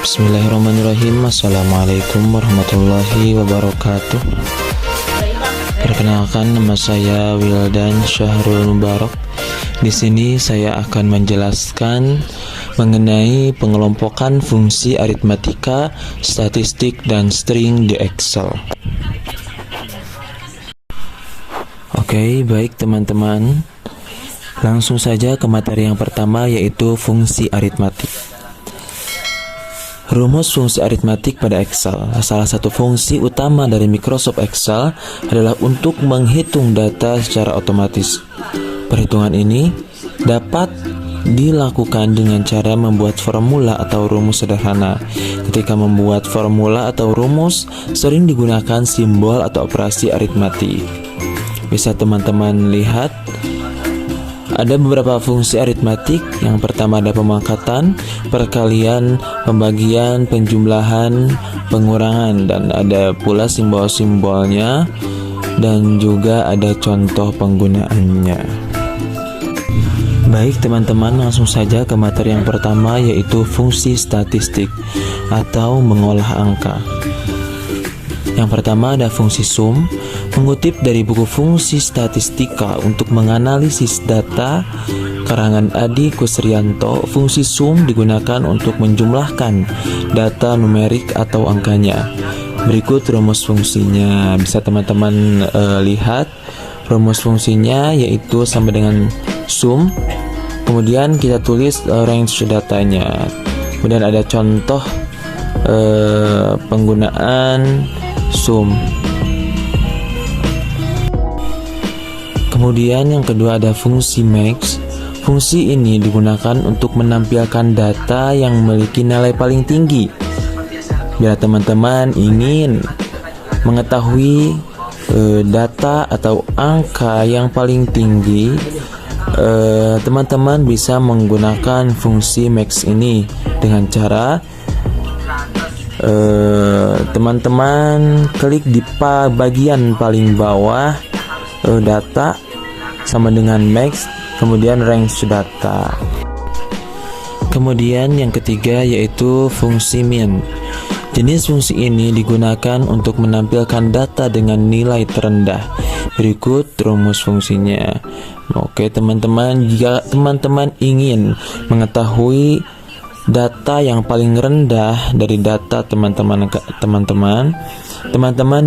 Bismillahirrahmanirrahim. Assalamualaikum warahmatullahi wabarakatuh. Perkenalkan, nama saya Wildan Syahrul Mubarak. Di sini saya akan menjelaskan mengenai pengelompokan fungsi aritmatika, statistik, dan string di Excel. Oke, baik teman-teman. Langsung saja ke materi yang pertama, yaitu fungsi aritmatik. Rumus fungsi aritmatik pada Excel. Salah satu fungsi utama dari Microsoft Excel adalah untuk menghitung data secara otomatis. Perhitungan ini dapat dilakukan dengan cara membuat formula atau rumus sederhana. Ketika membuat formula atau rumus, sering digunakan simbol atau operasi aritmatik. Bisa teman-teman lihat, ada beberapa fungsi aritmatik. Yang pertama ada pemangkatan, perkalian, pembagian, penjumlahan, pengurangan, dan ada pula simbol-simbolnya dan juga ada contoh penggunaannya. Baik teman-teman, langsung saja ke materi yang pertama, yaitu fungsi statistik atau mengolah angka. Yang pertama ada fungsi sum. Mengutip dari buku Fungsi Statistika untuk menganalisis data karangan Adi Kusrianto, fungsi sum digunakan untuk menjumlahkan data numerik atau angkanya. Berikut rumus fungsinya. Bisa teman-teman lihat rumus fungsinya, yaitu sama dengan sum. Kemudian kita tulis range datanya. Kemudian ada contoh penggunaan sum. Kemudian yang kedua ada fungsi max. Fungsi ini digunakan untuk menampilkan data yang memiliki nilai paling tinggi. Bila teman-teman ingin mengetahui data atau angka yang paling tinggi, teman-teman bisa menggunakan fungsi max ini dengan cara teman-teman klik di bagian paling bawah data sama dengan max, kemudian range data. Kemudian yang ketiga yaitu fungsi min. Jenis fungsi ini digunakan untuk menampilkan data dengan nilai terendah. Berikut rumus fungsinya. Oke teman-teman, jika teman-teman ingin mengetahui data yang paling rendah dari data teman-teman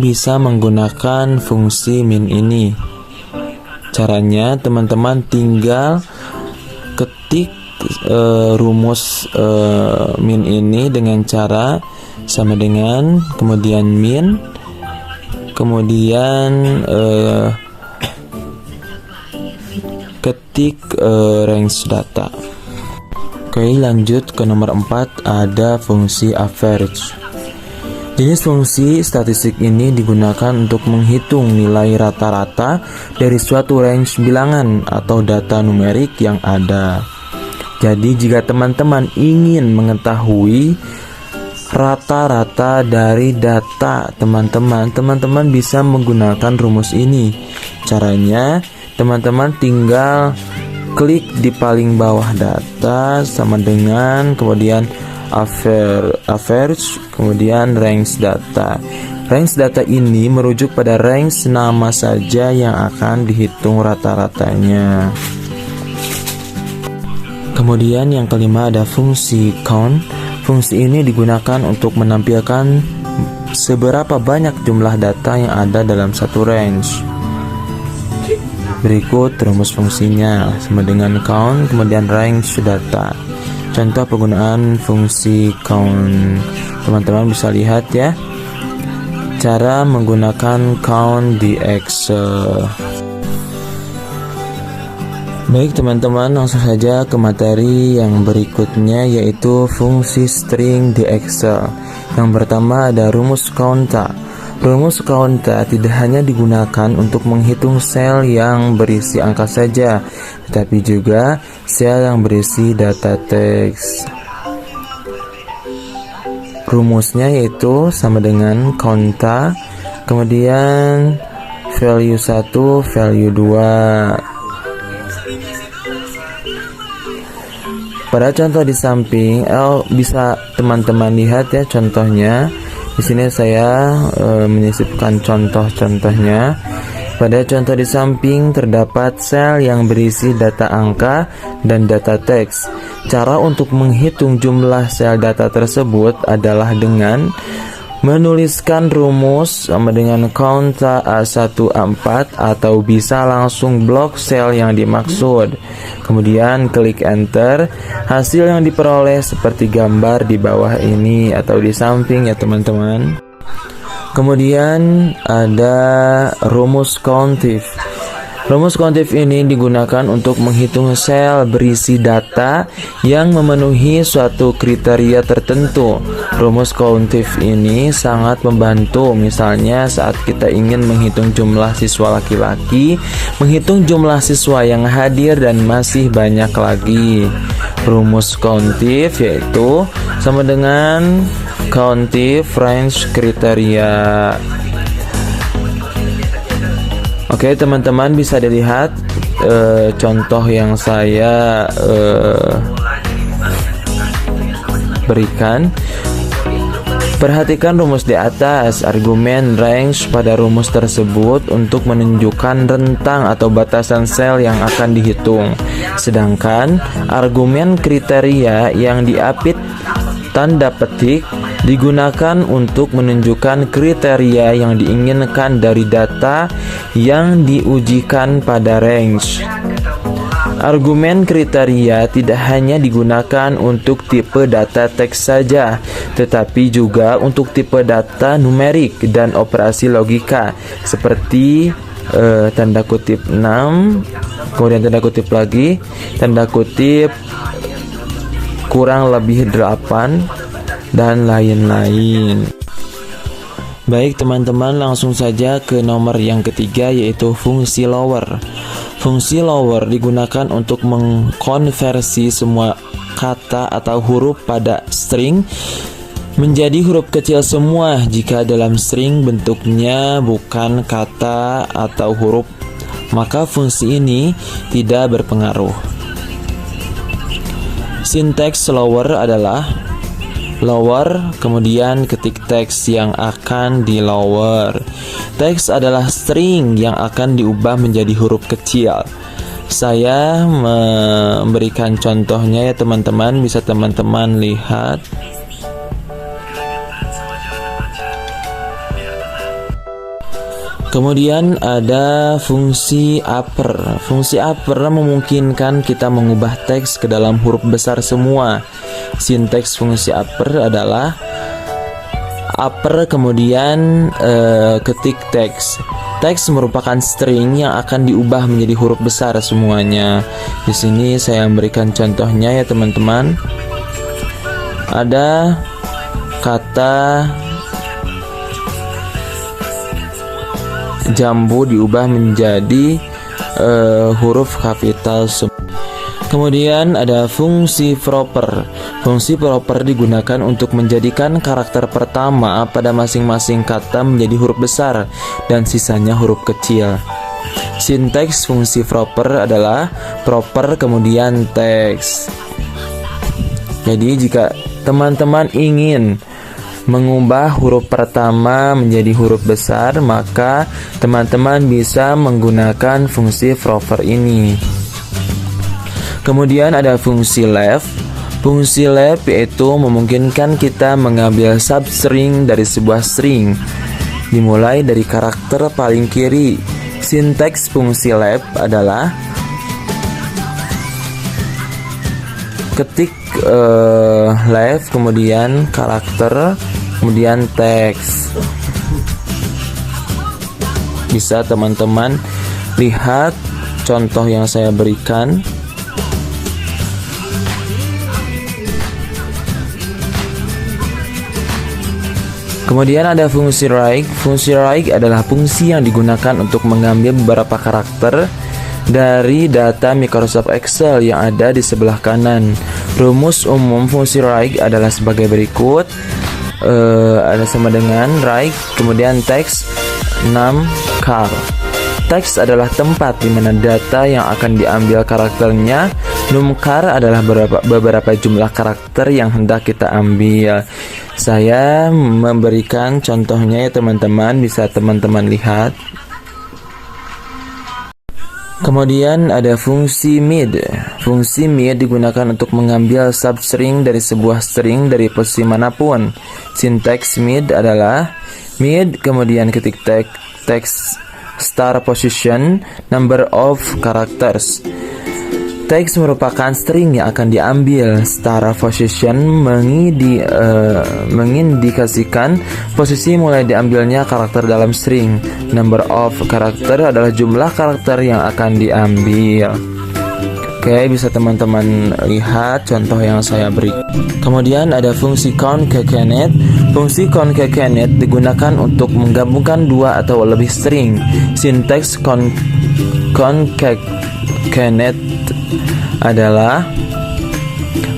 bisa menggunakan fungsi min ini. Caranya teman-teman tinggal ketik rumus min ini dengan cara sama dengan kemudian min, kemudian ketik range data. Oke, lanjut ke nomor 4, ada fungsi average. Jenis fungsi statistik ini digunakan untuk menghitung nilai rata-rata dari suatu range bilangan atau data numerik yang ada. Jadi jika teman-teman ingin mengetahui rata-rata dari data teman-teman bisa menggunakan rumus ini. Caranya, teman-teman tinggal klik di paling bawah data sama dengan kemudian average, kemudian range data. Range data ini merujuk pada range nama saja yang akan dihitung rata-ratanya. Kemudian yang kelima ada fungsi count. Fungsi ini digunakan untuk menampilkan seberapa banyak jumlah data yang ada dalam satu range. Berikut rumus fungsinya sama dengan count, kemudian range data. Contoh penggunaan fungsi count, teman-teman bisa lihat ya, cara menggunakan count di Excel. Baik teman-teman, langsung saja ke materi yang berikutnya, yaitu fungsi string di Excel. Yang pertama ada rumus counta. Rumus counta tidak hanya digunakan untuk menghitung sel yang berisi angka saja, tetapi juga sel yang berisi data teks. Rumusnya yaitu sama dengan counta, kemudian value 1, value 2. Pada contoh di samping, bisa teman-teman lihat ya contohnya. Di sini saya menyisipkan contoh-contohnya. Pada contoh di samping terdapat sel yang berisi data angka dan data teks. Cara untuk menghitung jumlah sel data tersebut adalah dengan menuliskan rumus sama dengan count A1A4 atau bisa langsung blok sel yang dimaksud. Kemudian klik enter. Hasil yang diperoleh seperti gambar di bawah ini atau di samping ya teman-teman. Kemudian ada rumus countif. Rumus countif ini digunakan untuk menghitung sel berisi data yang memenuhi suatu kriteria tertentu. Rumus countif ini sangat membantu, misalnya saat kita ingin menghitung jumlah siswa laki-laki, menghitung jumlah siswa yang hadir dan masih banyak lagi. Rumus countif yaitu sama dengan countif range kriteria. Oke teman-teman, bisa dilihat contoh yang saya berikan. Perhatikan rumus di atas. Argumen range pada rumus tersebut untuk menunjukkan rentang atau batasan sel yang akan dihitung. Sedangkan argumen kriteria yang diapit tanda petik digunakan untuk menunjukkan kriteria yang diinginkan dari data yang diujikan pada range. Argumen kriteria tidak hanya digunakan untuk tipe data teks saja, tetapi juga untuk tipe data numerik dan operasi logika seperti tanda kutip 6, kemudian tanda kutip lagi, tanda kutip kurang lebih 8, dan lain-lain. Baik teman-teman, langsung saja ke nomor yang ketiga, yaitu fungsi lower. Fungsi lower digunakan untuk mengkonversi semua kata atau huruf pada string menjadi huruf kecil semua jika dalam string bentuknya bukan kata atau huruf, maka fungsi ini tidak berpengaruh. Sinteks lower adalah lower, kemudian ketik teks yang akan di lower. Teks adalah string yang akan diubah menjadi huruf kecil. Saya memberikan contohnya ya teman-teman, bisa teman-teman lihat. Kemudian ada fungsi upper. Fungsi upper memungkinkan kita mengubah teks ke dalam huruf besar semua. Sinteks fungsi upper adalah upper kemudian ketik teks. Teks merupakan string yang akan diubah menjadi huruf besar semuanya. Di sini saya memberikan contohnya ya teman-teman. Ada kata jambu diubah menjadi huruf kapital semua. Kemudian ada fungsi proper. Fungsi proper digunakan untuk menjadikan karakter pertama pada masing-masing kata menjadi huruf besar dan sisanya huruf kecil. Sinteks fungsi proper adalah proper kemudian teks. Jadi jika teman-teman ingin mengubah huruf pertama menjadi huruf besar, maka teman-teman bisa menggunakan fungsi proper ini. Kemudian ada fungsi left. Fungsi left yaitu memungkinkan kita mengambil substring dari sebuah string, dimulai dari karakter paling kiri. Sinteks fungsi left adalah ketik left, kemudian karakter, kemudian teks. Bisa teman-teman lihat contoh yang saya berikan. Kemudian ada fungsi right. Fungsi right adalah fungsi yang digunakan untuk mengambil beberapa karakter dari data Microsoft Excel yang ada di sebelah kanan. Rumus umum fungsi right adalah sebagai berikut. Ada sama dengan right, kemudian teks 6 char. Teks adalah tempat di mana data yang akan diambil karakternya Numcar adalah beberapa jumlah karakter yang hendak kita ambil. Saya memberikan contohnya ya teman-teman, bisa teman-teman lihat. Kemudian ada fungsi mid. Fungsi mid digunakan untuk mengambil substring dari sebuah string dari posisi manapun. Sinteks mid adalah mid, kemudian ketik text star position number of characters. Text merupakan string yang akan diambil. Star position mengindikasikan posisi mulai diambilnya karakter dalam string. Number of character adalah jumlah karakter yang akan diambil. Oke, bisa teman-teman lihat contoh yang saya beri. Kemudian ada fungsi concatenate. Fungsi concatenate digunakan untuk menggabungkan dua atau lebih string. Sinteks concatenate adalah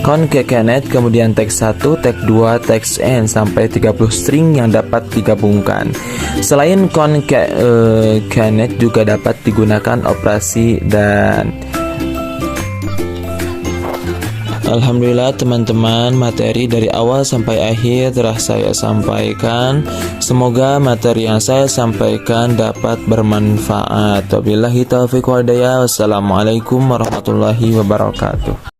concatenate, kemudian teks 1, teks 2, teks n sampai 30 string yang dapat digabungkan. Selain concatenate juga dapat digunakan operasi dan. Alhamdulillah teman-teman, materi dari awal sampai akhir telah saya sampaikan. Semoga materi yang saya sampaikan dapat bermanfaat. Wabillahi taufiq wal hidayah. Wassalamualaikum warahmatullahi wabarakatuh.